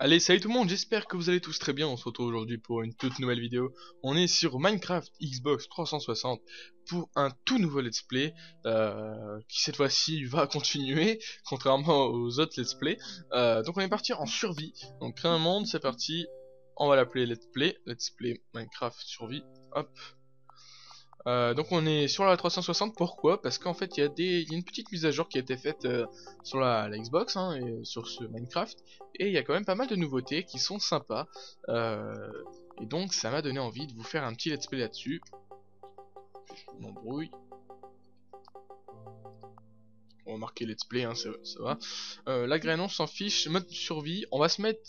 Allez, salut tout le monde, j'espère que vous allez tous très bien. On se retrouve aujourd'hui pour une toute nouvelle vidéo. On est sur Minecraft Xbox 360 pour un tout nouveau let's play qui cette fois-ci va continuer, contrairement aux autres let's play. Donc on est parti en survie. Donc créer un monde, c'est parti. On va l'appeler let's play Minecraft survie. Hop. Donc on est sur la 360, pourquoi? Parce qu'en fait il y a une petite mise à jour qui a été faite sur la Xbox et sur ce Minecraft, et il y a quand même pas mal de nouveautés qui sont sympas, et donc ça m'a donné envie de vous faire un petit let's play là-dessus. Je m'embrouille. On va marquer let's play, ça va. La graine on s'en fiche, mode survie, on va se mettre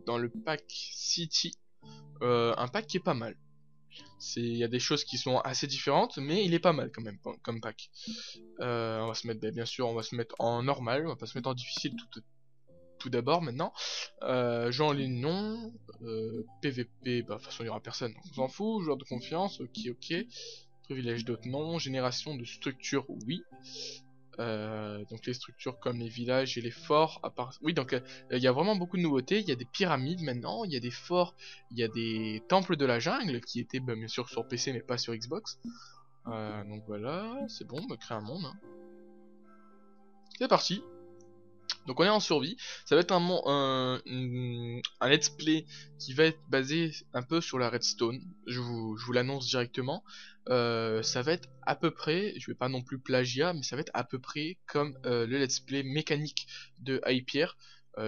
dans le pack City, un pack qui est pas mal. Il y a des choses qui sont assez différentes, mais il est pas mal quand même comme pack. On va se mettre, bien sûr, on va se mettre en normal, on va pas se mettre en difficile tout d'abord maintenant. Jeu en ligne non, PVP, bah de toute façon il y aura personne, donc on s'en fout. Joueur de confiance, ok. Privilège d'autres non, génération de structures oui. Donc les structures comme les villages et les forts, à part... Oui, donc il y a vraiment beaucoup de nouveautés. Il y a des pyramides maintenant, il y a des forts, il y a des temples de la jungle qui étaient bien sûr sur PC mais pas sur Xbox. Donc voilà, c'est bon, on va créer un monde. C'est parti. Donc on est en survie, ça va être un let's play qui va être basé un peu sur la redstone, je vous l'annonce directement. Ça va être à peu près, je vais pas non plus plagiat, mais ça va être à peu près comme le let's play mécanique de Hypierre.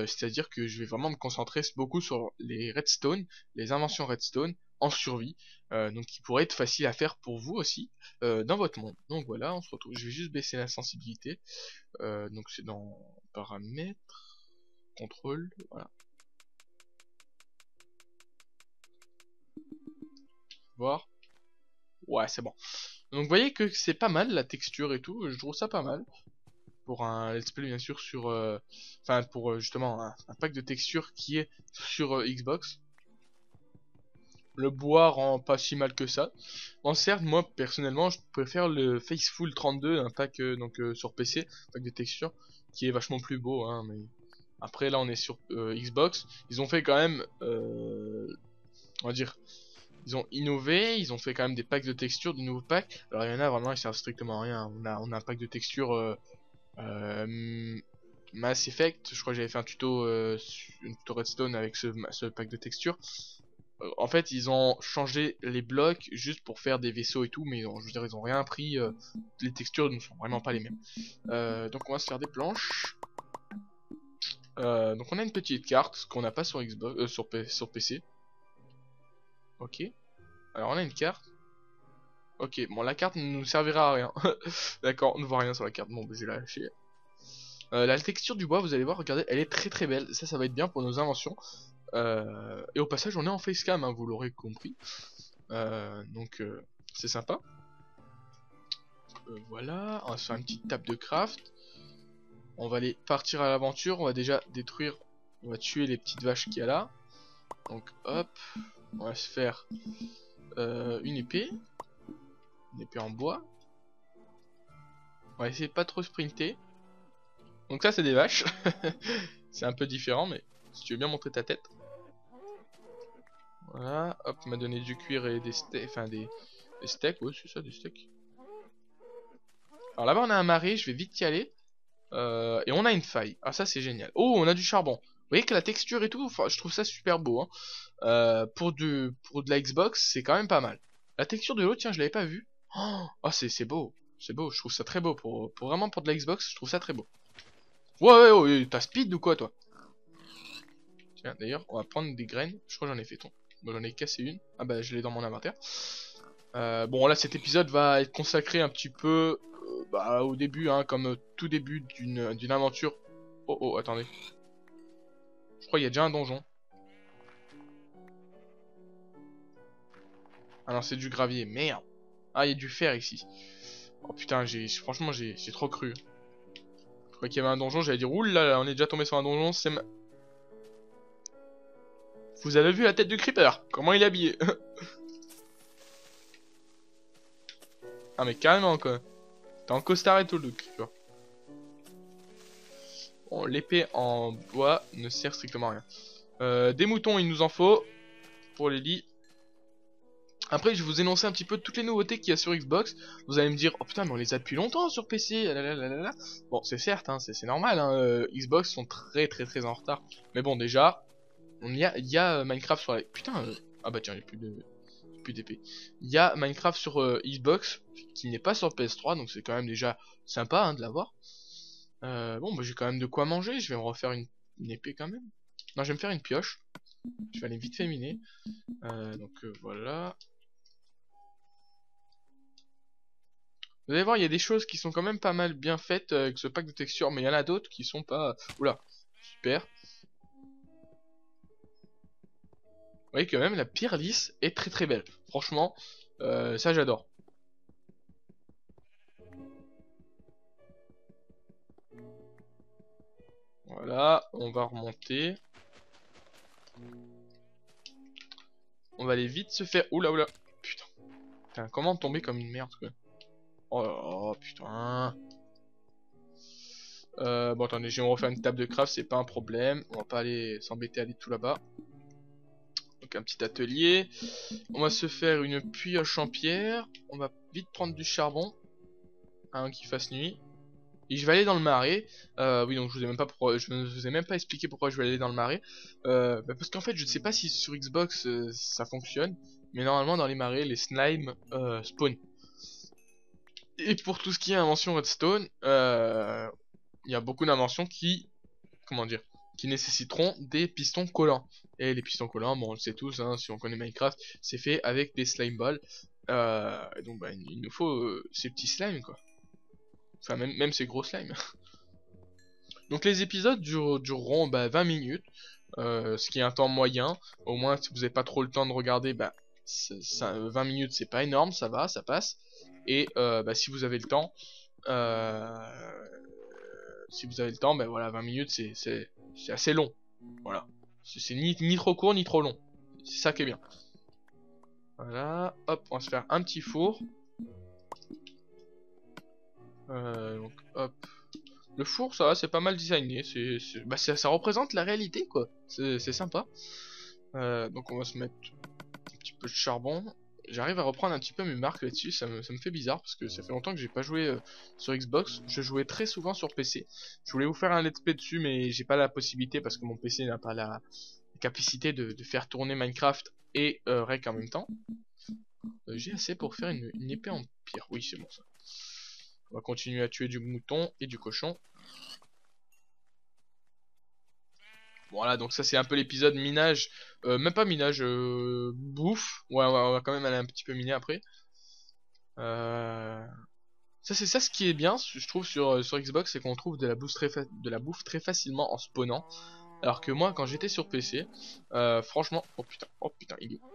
C'est à dire que je vais vraiment me concentrer beaucoup sur les redstone, les inventions redstone en survie, donc qui pourrait être facile à faire pour vous aussi dans votre monde. Donc voilà, on se retrouve, je vais juste baisser la sensibilité, donc c'est dans paramètres, contrôle, voilà. Voir. Ouais, c'est bon. Donc vous voyez que c'est pas mal la texture et tout, je trouve ça pas mal. Pour un let's play bien sûr sur... Enfin pour justement un pack de textures qui est sur Xbox. Le bois rend pas si mal que ça. Bon certes, moi personnellement je préfère le Faceful 32, un pack sur PC, pack de textures, qui est vachement plus beau, mais... Après là on est sur Xbox, ils ont fait quand même, on va dire, ils ont innové, ils ont fait quand même des packs de textures, de nouveaux packs. Alors il y en a vraiment, ils servent strictement à rien. On a un pack de textures Mass Effect, je crois que j'avais fait un tuto, une tuto Redstone avec ce pack de textures. En fait ils ont changé les blocs juste pour faire des vaisseaux et tout, mais je veux dire ils ont rien pris, les textures ne sont vraiment pas les mêmes. Donc on va se faire des planches. Donc on a une petite carte, ce qu'on n'a pas sur Xbox, sur PC. Ok. Alors on a une carte. Ok, bon la carte ne nous servira à rien. D'accord, on ne voit rien sur la carte. Bon, bah, je vais la lâcher. La texture du bois, vous allez voir, regardez, elle est très belle. Ça va être bien pour nos inventions. Et au passage, on est en facecam, vous l'aurez compris. Donc c'est sympa. Voilà, on va se faire une petite table de craft. On va aller partir à l'aventure. On va déjà détruire, on va tuer les petites vaches qu'il y a là. Donc hop, on va se faire une épée. Une épée en bois. On va essayer de pas trop sprinter. Donc ça c'est des vaches. C'est un peu différent, mais si tu veux bien montrer ta tête. Voilà, hop, m'a donné du cuir et des steaks, enfin des steaks, ouais c'est ça, des steaks. Alors là-bas on a un marais, je vais vite y aller. Et on a une faille, ah ça c'est génial. Oh, on a du charbon. Vous voyez que la texture et tout, je trouve ça super beau. Pour de la Xbox, c'est quand même pas mal. La texture de l'eau, tiens, je l'avais pas vue. Oh, c'est beau. C'est beau, je trouve ça très beau. Vraiment pour de la Xbox, je trouve ça très beau. Ouais, t'as speed ou quoi toi? Tiens, d'ailleurs, on va prendre des graines. Je crois que j'en ai fait ton. Bon, j'en ai cassé une. Ah bah, je l'ai dans mon inventaire. Bon, là, cet épisode va être consacré un petit peu au début, comme tout début d'une aventure. Oh, attendez. Je crois qu'il y a déjà un donjon. Ah non, c'est du gravier, merde. Ah, il y a du fer ici. Oh putain, franchement, j'ai trop cru. Je croyais qu'il y avait un donjon, j'allais dire, oulala, on est déjà tombé sur un donjon, Vous avez vu la tête du creeper? Comment il est habillé? Ah mais carrément quoi. T'es en costard et tout le truc, tu vois. Bon, l'épée en bois ne sert strictement à rien. Des moutons, il nous en faut pour les lits. Après, je vais vous énoncer un petit peu toutes les nouveautés qu'il y a sur Xbox. Vous allez me dire, oh putain, mais on les a depuis longtemps sur PC. Lalalala. Bon, c'est certes, hein, c'est normal. Hein, Xbox sont très en retard. Mais bon, déjà, il y a Minecraft sur la... Putain, ah bah tiens, il n'y a plus d'épée. Il y a Minecraft sur Xbox qui n'est pas sur PS3, donc c'est quand même déjà sympa hein, de l'avoir. Bon, bah j'ai quand même de quoi manger. Je vais me refaire une épée quand même. Non, je vais me faire une pioche. Je vais aller vite fait miner. Voilà. Vous allez voir, il y a des choses qui sont quand même pas mal bien faites avec ce pack de textures, mais il y en a d'autres qui sont pas... Oula, super. Vous voyez que même la pierre lisse est très belle. Franchement, ça j'adore. Voilà, on va remonter. On va aller vite se faire... Oula, oula. Putain. Putain, comment tomber comme une merde, quoi. Oh putain. Bon, attendez, je vais me refaire une table de craft, c'est pas un problème. On va pas aller s'embêter à aller tout là-bas. Donc, un petit atelier. On va se faire une pioche en pierre. On va vite prendre du charbon. Hein, qu'il fasse nuit. Et je vais aller dans le marais. Oui, donc je vous ai même pas je ne vous ai même pas expliqué pourquoi je vais aller dans le marais. Parce qu'en fait, je ne sais pas si sur Xbox ça fonctionne. Mais normalement, dans les marais, les slimes spawn. Et pour tout ce qui est invention redstone, il y a beaucoup d'inventions qui, comment dire, qui nécessiteront des pistons collants. Et les pistons collants, bon, on le sait tous, hein, si on connaît Minecraft, c'est fait avec des slime balls. Donc, bah, il nous faut ces petits slimes, quoi. Enfin, même ces gros slimes. Donc, les épisodes dureront 20 minutes, ce qui est un temps moyen. Au moins, si vous n'avez pas trop le temps de regarder, 20 minutes, c'est pas énorme, ça va, ça passe. Et si vous avez le temps, ben voilà, 20 minutes c'est assez long. Voilà. C'est ni trop court ni trop long. C'est ça qui est bien. Voilà, hop, on va se faire un petit four. Donc hop. Le four, ça va, c'est pas mal designé. Ça représente la réalité, quoi. C'est sympa. Donc on va se mettre un petit peu de charbon. J'arrive à reprendre un petit peu mes marques là-dessus, ça me fait bizarre parce que ça fait longtemps que j'ai pas joué sur Xbox, je jouais très souvent sur PC. Je voulais vous faire un let's play dessus mais j'ai pas la possibilité parce que mon PC n'a pas la capacité de faire tourner Minecraft et Rec en même temps. J'ai assez pour faire une épée en pierre, oui c'est bon ça. On va continuer à tuer du mouton et du cochon. Voilà, donc ça c'est un peu l'épisode minage, même pas minage, bouffe. Ouais, on va quand même aller un petit peu miner après. Ça c'est ça ce qui est bien, je trouve sur Xbox, c'est qu'on trouve de la bouffe très facilement en spawnant. Alors que moi quand j'étais sur PC, franchement, oh putain, il est où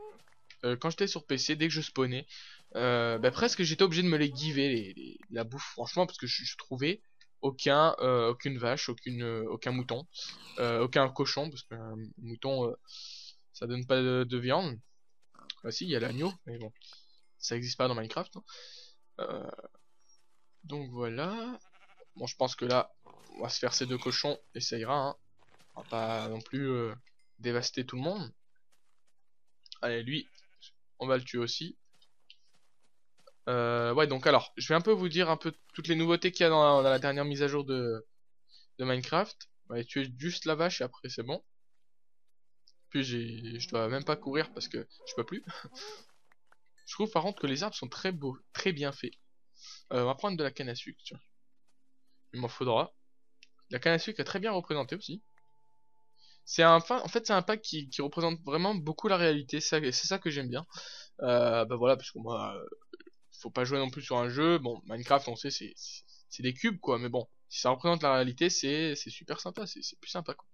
quand j'étais sur PC, dès que je spawnais, presque j'étais obligé de me les giver la bouffe, franchement, parce que je trouvais aucune vache, aucun mouton, aucun cochon, parce qu'un mouton ça donne pas de viande. Ah si, il y a l'agneau, mais bon, ça existe pas dans Minecraft. Hein. Euh, donc voilà. Bon, je pense que là, on va se faire ces deux cochons et ça ira. Hein. On va pas non plus dévaster tout le monde. Allez, lui, on va le tuer aussi. Ouais, donc alors, je vais un peu vous dire un peu toutes les nouveautés qu'il y a dans la dernière mise à jour de Minecraft. On va tuer juste la vache et après c'est bon. Puis je dois même pas courir parce que je peux plus. Je trouve par contre que les arbres sont très beaux, très bien faits. On va prendre de la canne à sucre, tiens. Il m'en faudra. La canne à sucre est très bien représentée aussi. En fait, c'est un pack qui représente vraiment beaucoup la réalité. C'est ça que j'aime bien. Voilà, parce que moi, faut pas jouer non plus sur un jeu. Bon, Minecraft, on sait, c'est des cubes, quoi. Mais bon, si ça représente la réalité, c'est super sympa. C'est plus sympa, quoi.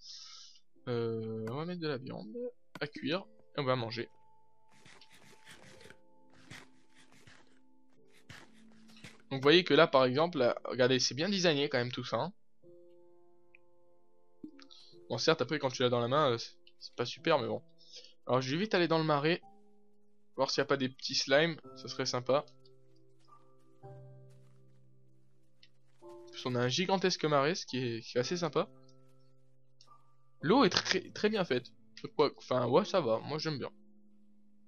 On va mettre de la viande à cuire et on va manger. Donc, vous voyez que là, par exemple, là, regardez, c'est bien designé quand même tout ça. Hein. Bon, certes, après, quand tu l'as dans la main, c'est pas super, mais bon. Alors, je vais vite aller dans le marais, voir s'il n'y a pas des petits slimes, ça serait sympa. plus on a un gigantesque marais, ce qui est assez sympa. L'eau est très bien faite. Enfin ouais ça va, moi j'aime bien.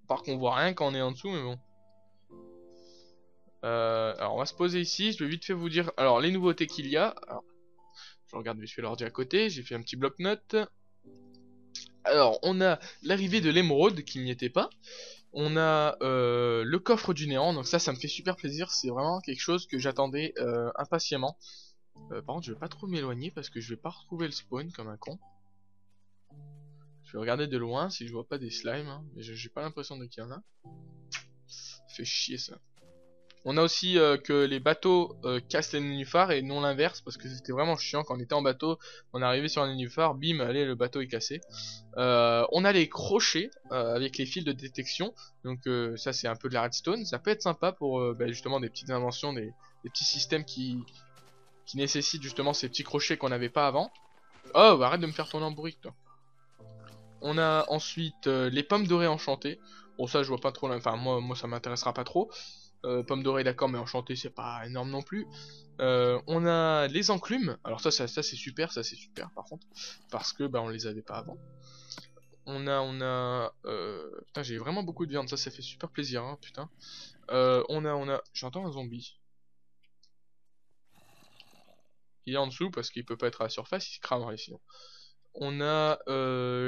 Par contre on voit rien quand on est en dessous mais bon. Alors on va se poser ici, je vais vite fait vous dire alors les nouveautés qu'il y a. Alors, je regarde vite fait l'ordi à côté, j'ai fait un petit bloc-notes. Alors on a l'arrivée de l'émeraude qui n'y était pas. On a le coffre du néant, donc ça me fait super plaisir, c'est vraiment quelque chose que j'attendais impatiemment. Par contre je vais pas trop m'éloigner parce que je vais pas retrouver le spawn comme un con. Je vais regarder de loin si je vois pas des slimes, hein, mais j'ai pas l'impression qu'il y en a. Ça fait chier ça. On a aussi que les bateaux cassent les nénuphars et non l'inverse parce que c'était vraiment chiant quand on était en bateau, on arrivait sur un nénuphar, bim, allez le bateau est cassé. On a les crochets avec les fils de détection, donc ça c'est un peu de la redstone, ça peut être sympa pour justement des petites inventions, des petits systèmes qui nécessitent justement ces petits crochets qu'on n'avait pas avant. Oh bah, arrête de me faire tourner en bourrique toi. On a ensuite les pommes dorées enchantées. Bon ça je vois pas trop, enfin moi ça m'intéressera pas trop. Pommes dorées d'accord mais enchantées c'est pas énorme non plus. On a les enclumes. Alors ça c'est super, par contre. Parce que bah on les avait pas avant. Putain j'ai vraiment beaucoup de viande, ça fait super plaisir hein, putain. J'entends un zombie. Il est en dessous parce qu'il peut pas être à la surface, il se cramerait sinon. On a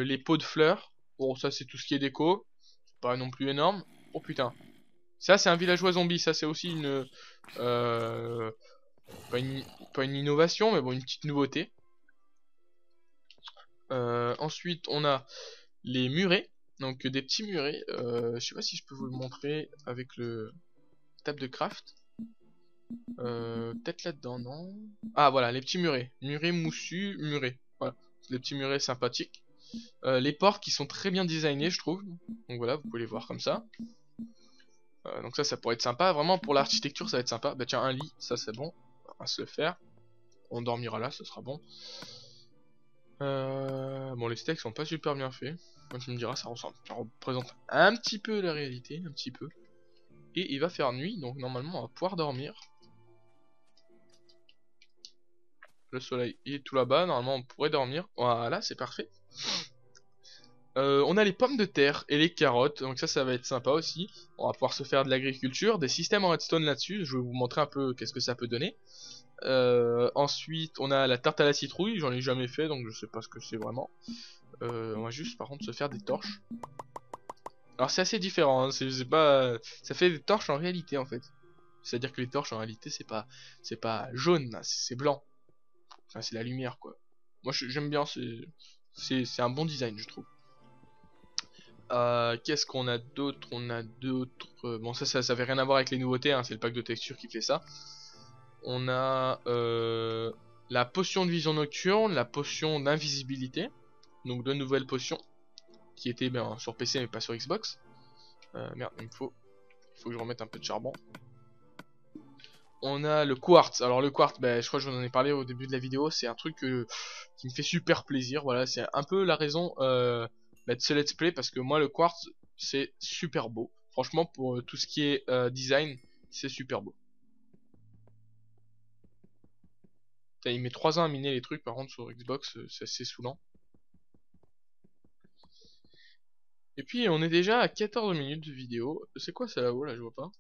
les pots de fleurs. Bon ça c'est tout ce qui est déco. C'est pas non plus énorme. Oh putain. Ça c'est un villageois zombie, ça c'est aussi une, euh, pas une... pas une innovation mais bon une petite nouveauté. Ensuite on a les murets. Donc des petits murets. Je sais pas si je peux vous le montrer avec le table de craft. Peut-être là-dedans, non? Ah voilà, les petits murets. Murets moussus, murets. Voilà, des petits murets sympathiques. Les portes qui sont très bien designés, je trouve. Donc voilà, vous pouvez les voir comme ça. Donc ça pourrait être sympa. Vraiment, pour l'architecture, ça va être sympa. Bah tiens, un lit, ça c'est bon. On va se le faire. On dormira là, ce sera bon. Bon, les steaks sont pas super bien faits. Comme tu me diras, ça représente un petit peu la réalité, un petit peu. Et il va faire nuit, donc normalement on va pouvoir dormir. Le soleil il est tout là-bas, normalement on pourrait dormir. Voilà, c'est parfait. On a les pommes de terre et les carottes, donc ça va être sympa aussi. On va pouvoir se faire de l'agriculture, des systèmes en redstone là-dessus, je vais vous montrer un peu qu'est-ce que ça peut donner. Ensuite on a la tarte à la citrouille, j'en ai jamais fait donc je sais pas ce que c'est vraiment. On va juste par contre se faire des torches. Alors c'est assez différent, hein, c'est pas... ça fait des torches en réalité en fait. C'est-à-dire que les torches en réalité c'est pas jaune, c'est blanc. Enfin c'est la lumière quoi. Moi j'aime bien, c'est un bon design je trouve. Qu'est-ce qu'on a d'autre? On a d'autres... Bon ça avait rien à voir avec les nouveautés, hein, c'est le pack de texture qui fait ça. On a la potion de vision nocturne, la potion d'invisibilité. Donc deux nouvelles potions qui étaient bien sur PC mais pas sur Xbox. Merde, il faut que je remette un peu de charbon. On a le quartz. Alors le quartz, je crois que je vous en ai parlé au début de la vidéo. C'est un truc qui me fait super plaisir. Voilà, c'est un peu la raison de ce let's play parce que moi le quartz c'est super beau. Franchement pour tout ce qui est design, c'est super beau. Putain, il met 3 ans à miner les trucs par contre sur Xbox, c'est assez saoulant. Et puis on est déjà à 14 minutes de vidéo. C'est quoi ça là-haut là, je vois pas.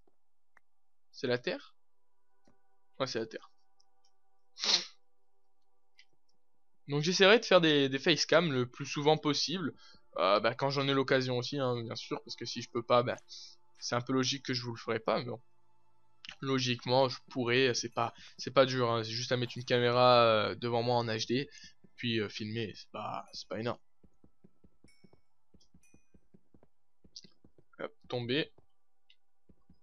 C'est la Terre? Ouais, c'est la Terre. Donc j'essaierai de faire des facecam le plus souvent possible. Quand j'en ai l'occasion aussi, hein, bien sûr, parce que si je peux pas, c'est un peu logique que je vous le ferai pas, mais bon. Logiquement, je pourrais, c'est pas dur, hein, c'est juste à mettre une caméra devant moi en HD, puis filmer, c'est pas énorme. Hop, tomber.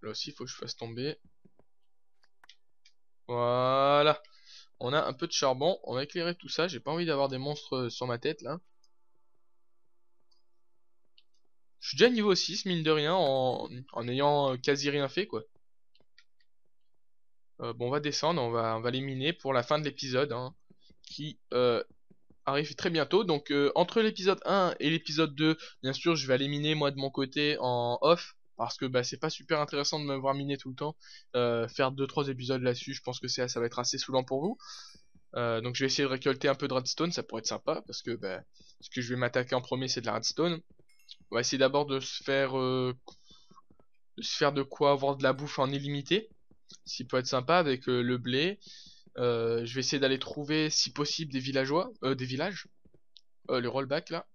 Là aussi, il faut que je fasse tomber. Voilà. On a un peu de charbon, on va éclairer tout ça, j'ai pas envie d'avoir des monstres sur ma tête là. Je suis déjà niveau 6 mine de rien en ayant quasi rien fait quoi. Bon on va descendre, on va les miner pour la fin de l'épisode hein, qui arrive très bientôt. Donc entre l'épisode 1 et l'épisode 2, bien sûr je vais aller miner moi de mon côté en off. parce que bah, c'est pas super intéressant de me voir miner tout le temps. Faire 2-3 épisodes là-dessus, je pense que ça va être assez saoulant pour vous. Donc je vais essayer de récolter un peu de redstone, ça pourrait être sympa, parce que bah, ce que je vais m'attaquer en premier c'est de la redstone. On va essayer d'abord de se faire de quoi avoir de la bouffe en illimité, ce qui peut être sympa avec le blé. Je vais essayer d'aller trouver si possible des villageois, des villages, le rollback là,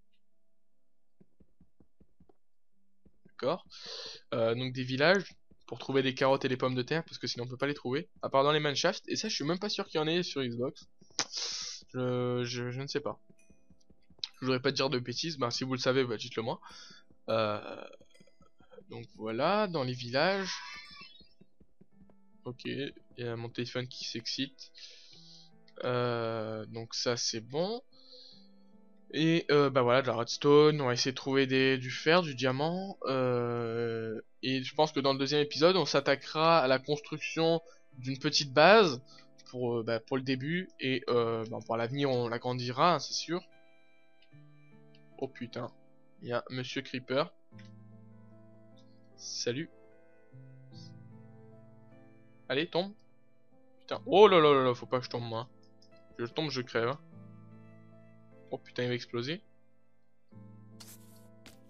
d'accord. Donc des villages pour trouver des carottes et des pommes de terre, parce que sinon on peut pas les trouver, à part dans les manshafts, et ça je suis même pas sûr qu'il y en ait sur Xbox. Je ne sais pas. Je voudrais pas te dire de bêtises, bah si vous le savez, bah dites-le moi. Euh, donc voilà, dans les villages. Ok, il y a mon téléphone qui s'excite. Donc ça c'est bon. Et bah voilà, de la redstone, on va essayer de trouver du fer, du diamant. Et je pense que dans le deuxième épisode, on s'attaquera à la construction d'une petite base pour le début. Et bah, pour l'avenir, on l'agrandira, hein, c'est sûr. Oh putain, il y a Monsieur Creeper. Salut. Allez, tombe. Putain, oh là là là là, faut pas que je tombe moi. Je tombe, je crève. Hein. Oh putain, il va exploser.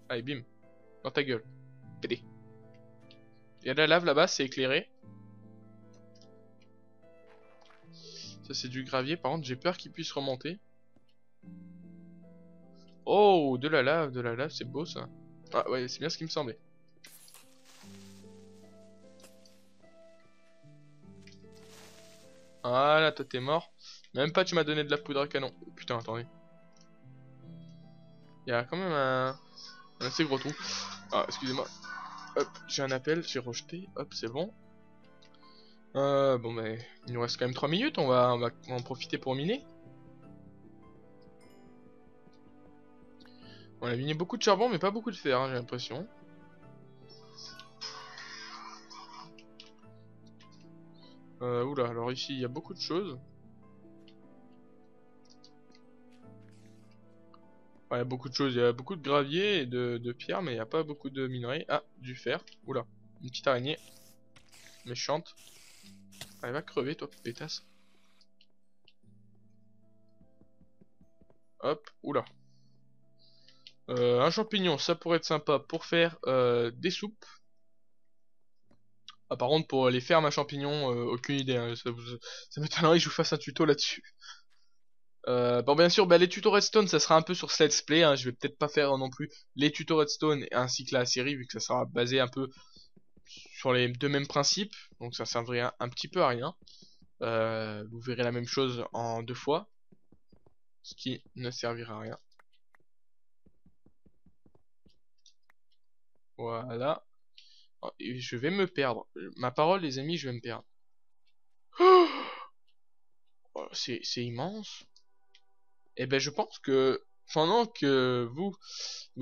Allez, bim. Dans ta gueule. PD. Il y a de la lave là-bas, c'est éclairé. Ça c'est du gravier, par contre j'ai peur qu'il puisse remonter. Oh, de la lave, c'est beau ça. Ah ouais, c'est bien ce qui me semblait. Voilà, toi t'es mort. Même pas tu m'as donné de la poudre à canon. Oh, putain, attendez. Il y a quand même un assez gros trou. Ah, excusez-moi. Hop, j'ai un appel, j'ai rejeté. Hop, c'est bon. Bon, mais il nous reste quand même 3 minutes. On va en profiter pour miner. On a miné beaucoup de charbon, mais pas beaucoup de fer, hein, j'ai l'impression. Oula, alors ici il y a beaucoup de choses. Ouais, il y a beaucoup de choses, il y a beaucoup de gravier et de pierre, mais il n'y a pas beaucoup de minerais. Ah, du fer. Oula, une petite araignée. Méchante. Elle va crever, toi, pétasse. Hop, oula. Un champignon, ça pourrait être sympa pour faire des soupes. Ah, par contre, pour les fermes à champignons, aucune idée. Hein, ça m'étonnerait que je vous fasse un tuto là-dessus. Bon, bien sûr, bah, les tutos Redstone, ça sera un peu sur ce let's play. Hein, je vais peut-être pas faire non plus les tutos Redstone ainsi que la série, vu que ça sera basé un peu sur les deux mêmes principes. Donc ça servirait un petit peu à rien. Vous verrez la même chose en 2 fois, ce qui ne servira à rien. Voilà. Oh, et je vais me perdre. Ma parole, les amis, je vais me perdre. Oh, c'est immense. Et ben, je pense que pendant que vous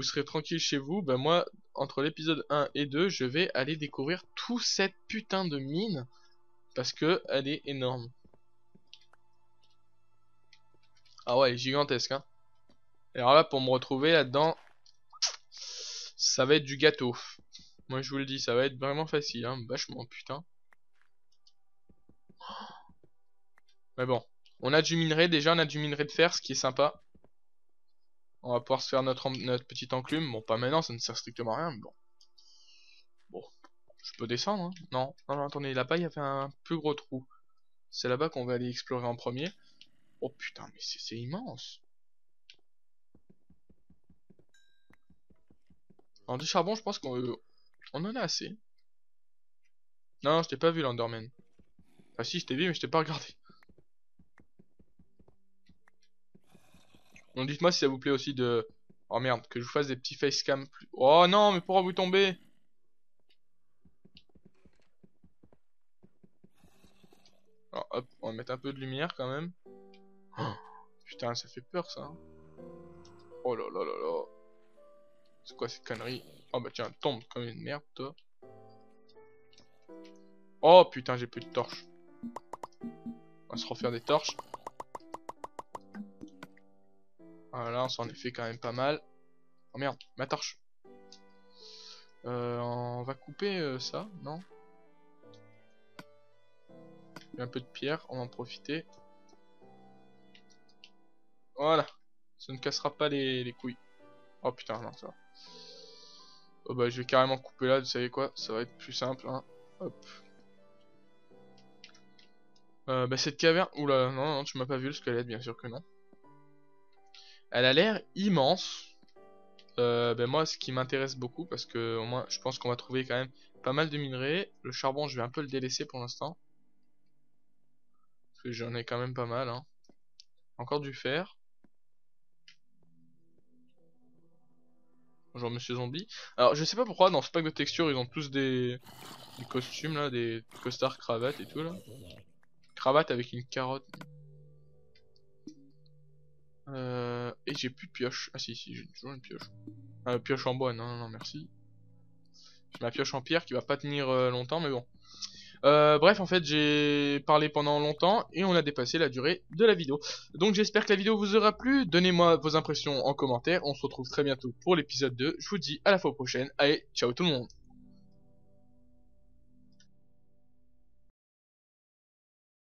serez tranquille chez vous, ben moi, entre l'épisode 1 et 2, je vais aller découvrir toute cette putain de mine parce que elle est énorme. Ah ouais, elle est gigantesque, hein. Alors là, pour me retrouver là-dedans, ça va être du gâteau. Moi, je vous le dis, ça va être vraiment facile, hein, vachement, putain. Mais bon, on a du minerai, déjà, on a du minerai de fer, ce qui est sympa. On va pouvoir se faire notre petite enclume. Bon, pas maintenant, ça ne sert strictement à rien, mais bon. Bon, je peux descendre, hein. Non, non, non, attendez, là-bas, il y avait un plus gros trou. C'est là-bas qu'on va aller explorer en premier. Oh putain, mais c'est immense. Alors, du charbon, je pense on en a assez. Non, je t'ai pas vu, l'Enderman. Ah si, je t'ai vu, mais je t'ai pas regardé. Donc dites-moi si ça vous plaît aussi de... Oh merde, que je vous fasse des petits facecam plus... Oh non, mais pourquoi vous tombez? Alors hop, on va mettre un peu de lumière quand même. Oh, putain, ça fait peur ça. Hein. Oh là là là là. C'est quoi cette connerie? Oh bah tiens, tombe comme une merde toi. Oh putain, j'ai plus de torches. On va se refaire des torches. Voilà, on s'en est fait quand même pas mal. Oh merde, ma torche. On va couper ça, non? Il y a un peu de pierre, on va en profiter. Voilà. Ça ne cassera pas les couilles. Oh putain, non, ça va. Oh bah je vais carrément couper là, vous savez quoi? Ça va être plus simple, hein. Hop. Bah cette caverne... Oula, non, non, tu m'as pas vu le squelette, bien sûr que non. Elle a l'air immense. Ben moi, ce qui m'intéresse beaucoup, parce que au moins, je pense qu'on va trouver quand même pas mal de minerais. Le charbon, je vais un peu le délaisser pour l'instant. Parce que j'en ai quand même pas mal, hein. Encore du fer. Bonjour Monsieur Zombie. Alors, je sais pas pourquoi, dans ce pack de textures, ils ont tous des costumes, là, des costards cravates et tout, là. Cravate avec une carotte. Et j'ai plus de pioche. Ah si, si, j'ai toujours une pioche. Pioche en bois, non, non, non, merci. J'ai ma pioche en pierre qui va pas tenir longtemps, mais bon. Bref, en fait, j'ai parlé pendant longtemps et on a dépassé la durée de la vidéo. Donc j'espère que la vidéo vous aura plu. Donnez-moi vos impressions en commentaire. On se retrouve très bientôt pour l'épisode 2. Je vous dis à la fois prochaine. Allez, ciao tout le monde.